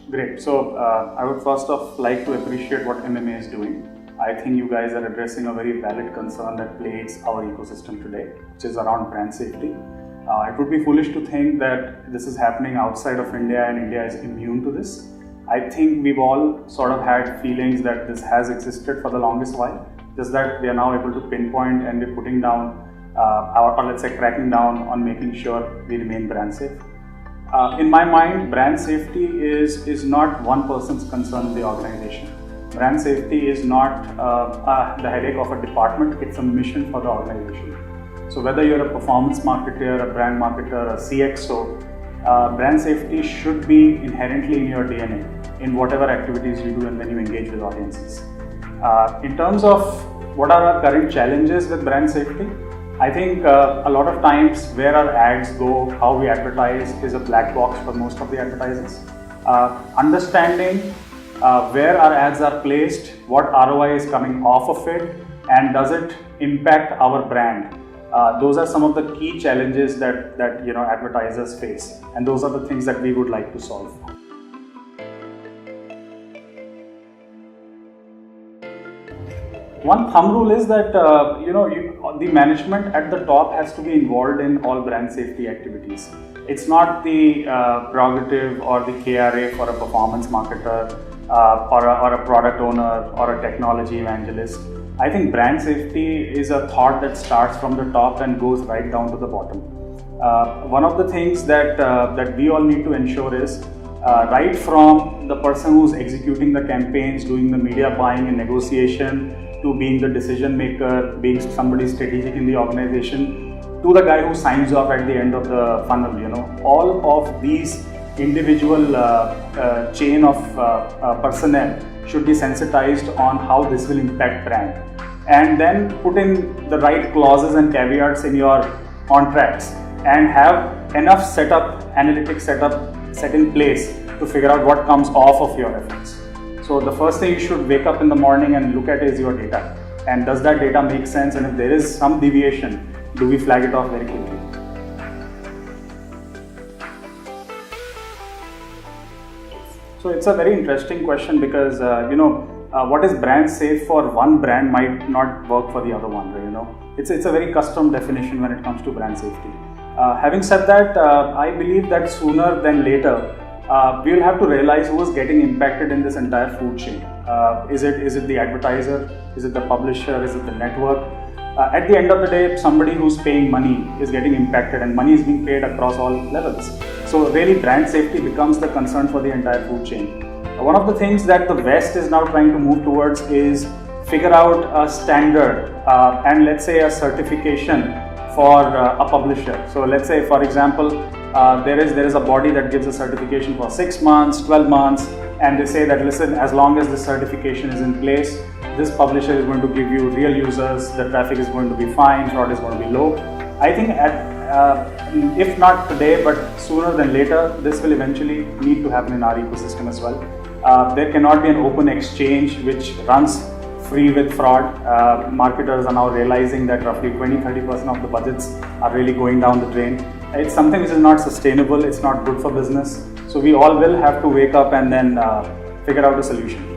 Great. So I would first off like to appreciate what MMA is doing. I think you guys are addressing a very valid concern that plagues our ecosystem today, which is around brand safety. It would be foolish to think that this is happening outside of India and India is immune to this. I think we've all sort of had feelings that this has existed for the longest while, just that we are now able to pinpoint and we're putting down or let's say cracking down on making sure we remain brand safe. In my mind, brand safety is not one person's concern in the organization. Brand safety is not the headache of a department, it's a mission for the organization. So whether you're a performance marketer, a brand marketer, a CXO, brand safety should be inherently in your DNA in whatever activities you do and when you engage with audiences. In terms of what are our current challenges with brand safety, I think a lot of times where our ads go, how we advertise is a black box for most of the advertisers. Understanding where our ads are placed, what ROI is coming off of it, and does it impact our brand. Those are some of the key challenges that advertisers face, and those are the things that we would like to solve. One thumb rule is that the management at the top has to be involved in all brand safety activities. It's not the prerogative or the KRA for a performance marketer or a product owner or a technology evangelist. I think brand safety is a thought that starts from the top and goes right down to the bottom. One of the things that we all need to ensure is right from the person who's executing the campaigns, doing the media buying and negotiation, to being the decision maker, being somebody strategic in the organization, to the guy who signs off at the end of the funnel. All of these individual chain of personnel should be sensitized on how this will impact brand, and then put in the right clauses and caveats in your contracts and have enough analytics set in place to figure out what comes off of your efforts. So the first thing you should wake up in the morning and look at is your data, and does that data make sense, and if there is some deviation, do we flag it off very quickly? So it's a very interesting question because what is brand safe for one brand might not work for the other one. It's a very custom definition when it comes to brand safety. Having said that, I believe that sooner than later we will have to realize who is getting impacted in this entire food chain. Is it the advertiser? Is it the publisher? Is it the network? At the end of the day, somebody who's paying money is getting impacted, and money is being paid across all levels. So really brand safety becomes the concern for the entire food chain. One of the things that the West is now trying to move towards is figure out a standard and let's say a certification for a publisher. So let's say, for example, there is a body that gives a certification for 6 months, 12 months, and they say that, listen, as long as this certification is in place, this publisher is going to give you real users, the traffic is going to be fine, fraud is going to be low. I think if not today, but sooner than later, this will eventually need to happen in our ecosystem as well. There cannot be an open exchange which runs free with fraud. Marketers are now realizing that roughly 20-30% of the budgets are really going down the drain. It's something which is not sustainable, it's not good for business. So we all will have to wake up and then figure out a solution.